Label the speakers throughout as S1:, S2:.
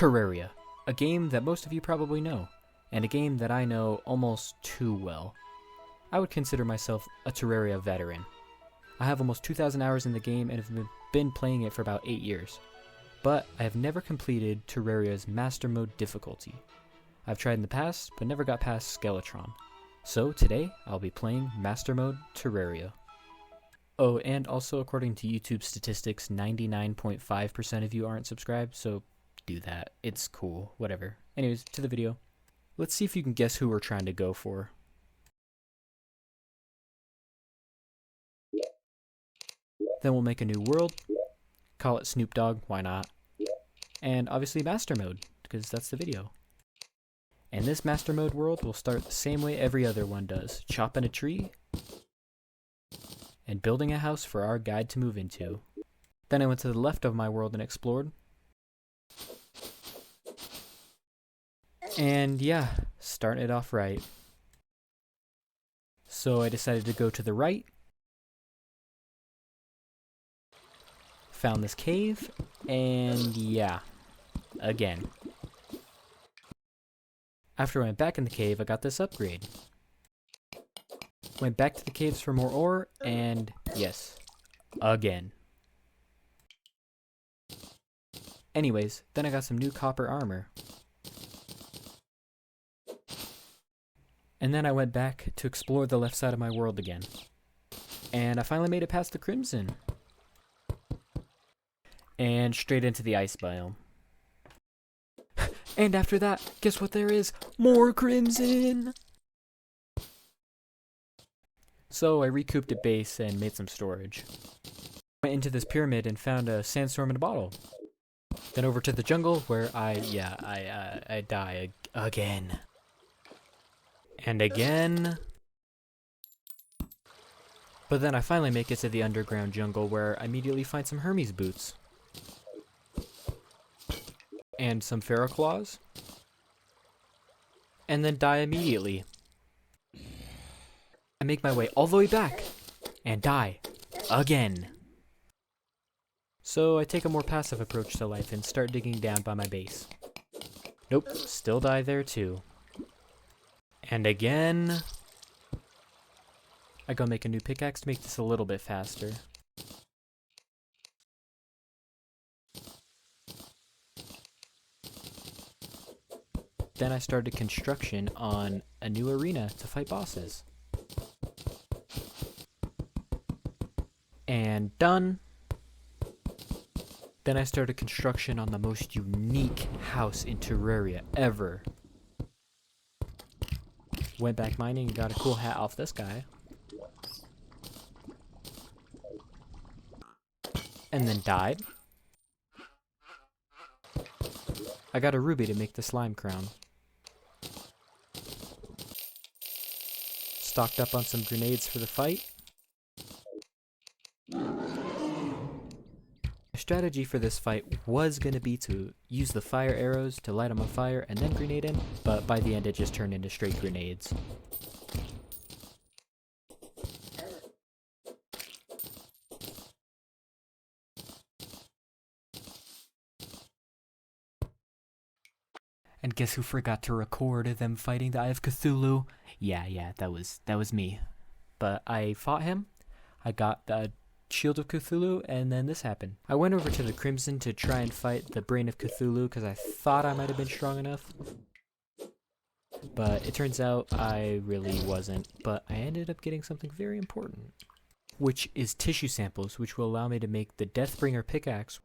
S1: Terraria, a game that most of you probably know, and a game that I know almost too well. I would consider myself a Terraria veteran. I have almost 2,000 hours in the game and have been playing it for about 8 years. But I have never completed Terraria's Master Mode difficulty. I've tried in the past, but never got past Skeletron. So today, I'll be playing Master Mode Terraria. Oh, and also according to YouTube statistics, 99.5% of you aren't subscribed, so do that. It's cool, whatever. Anyways, to the video. Let's see if you can guess who we're trying to go for. Then we'll make a new world, call it Snoop Dogg, why not? And obviously Master Mode, because that's the video. And this Master Mode world will start the same way every other one does, chopping a tree and building a house for our guide to move into. Then I went to the left of my world and explored. And yeah, starting it off right. So I decided to go to the right. Found this cave, and yeah, again. After I went back in the cave, I got this upgrade. Went back to the caves for more ore, and yes, again. Anyways, then I got some new copper armor. And then I went back to explore the left side of my world again. And I finally made it past the Crimson. And straight into the ice biome. And after that, guess what there is? More Crimson! So I recouped at base and made some storage. Went into this pyramid and found a sandstorm in a bottle. Then over to the jungle where I die again. And again. But then I finally make it to the underground jungle where I immediately find some Hermes boots. And some Pharaoh claws. And then die immediately. I make my way all the way back. And die. Again. So I take a more passive approach to life and start digging down by my base. Nope, still die there too. And again. I go make a new pickaxe to make this a little bit faster. Then I started construction on a new arena to fight bosses. And done. Then I started construction on the most unique house in Terraria ever. Went back mining and got a cool hat off this guy. And then died. I got a ruby to make the slime crown. Stocked up on some grenades for the fight. My strategy for this fight was going to be to use the fire arrows to light him on fire and then grenade him, but by the end it just turned into straight grenades. And guess who forgot to record them fighting the Eye of Cthulhu? Yeah, that was me. But I fought him, I got the Shield of Cthulhu, and then this happened. I went over to the Crimson to try and fight the Brain of Cthulhu because I thought I might have been strong enough. But it turns out I really wasn't, but I ended up getting something very important. Which is tissue samples, which will allow me to make the Deathbringer pickaxe,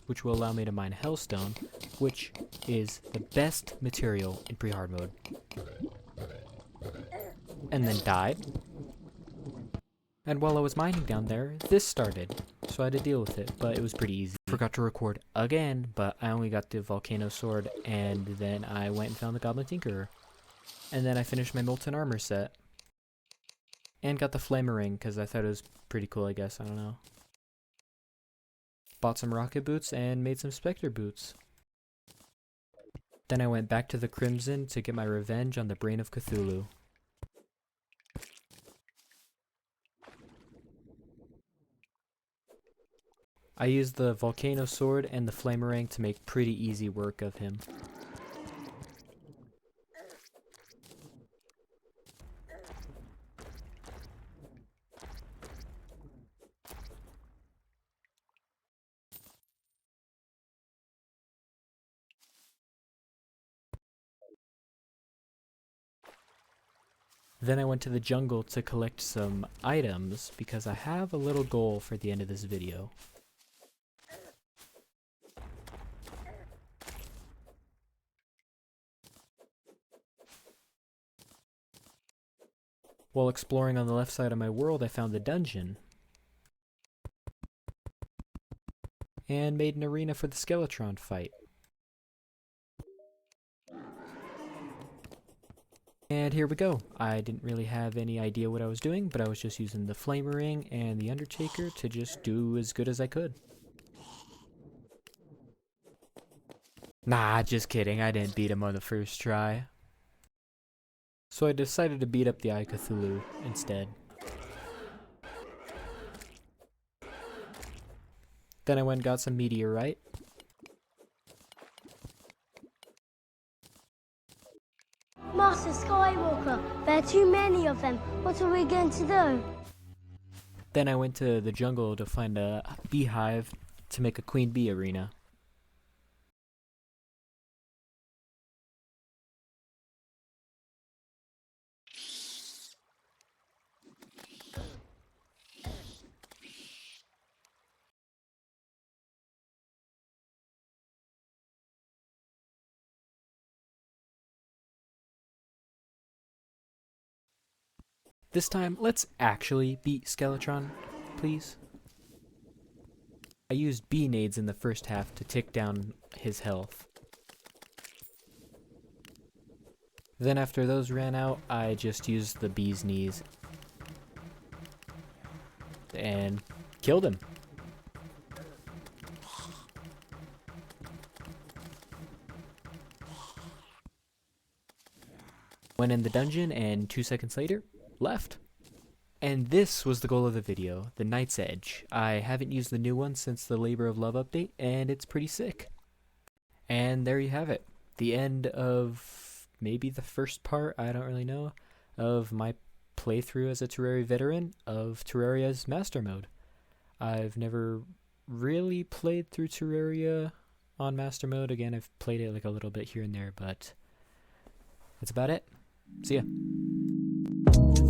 S1: which will allow me to mine Hellstone, which is the best material in pre-hard mode. And then died. And while I was mining down there, this started, so I had to deal with it, but it was pretty easy. Forgot to record again, but I only got the Volcano Sword, and then I went and found the Goblin Tinkerer. And then I finished my Molten Armor set. And got the Flamering, because I thought it was pretty cool, I guess, I don't know. Bought some rocket boots and made some Spectre boots. Then I went back to the Crimson to get my revenge on the Brain of Cthulhu. I used the volcano sword and the flamerang to make pretty easy work of him. Then I went to the jungle to collect some items because I have a little goal for the end of this video. While exploring on the left side of my world, I found the dungeon and made an arena for the Skeletron fight. And here we go. I didn't really have any idea what I was doing, but I was just using the Flamerang and the Undertaker to just do as good as I could. Nah, just kidding. I didn't beat him on the first try. So I decided to beat up the Eye of Cthulhu instead. Then I went and got some meteorite.
S2: Master Skywalker, there are too many of them. What are we going to do?
S1: Then I went to the jungle to find a beehive to make a Queen Bee arena. This time, let's actually beat Skeletron, please. I used bee nades in the first half to tick down his health. Then after those ran out, I just used the bee's knees and killed him. Went in the dungeon and 2 seconds later, left. And this was the goal of the video, the Night's Edge. I haven't used the new one since the Labor of Love update, and it's pretty sick. And there you have it. The end of maybe the first part, I don't really know, of my playthrough as a Terraria veteran of Terraria's Master Mode. I've never really played through Terraria on Master Mode. Again, I've played it like a little bit here and there, but that's about it. See ya.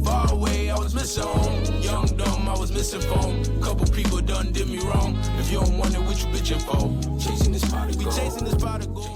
S3: Far away, I was missing home. Young, dumb, I was missing phone. Couple people done did me wrong. If you don't want it, what you bitching for? Chasing this pot of gold. We chasing this pot of gold.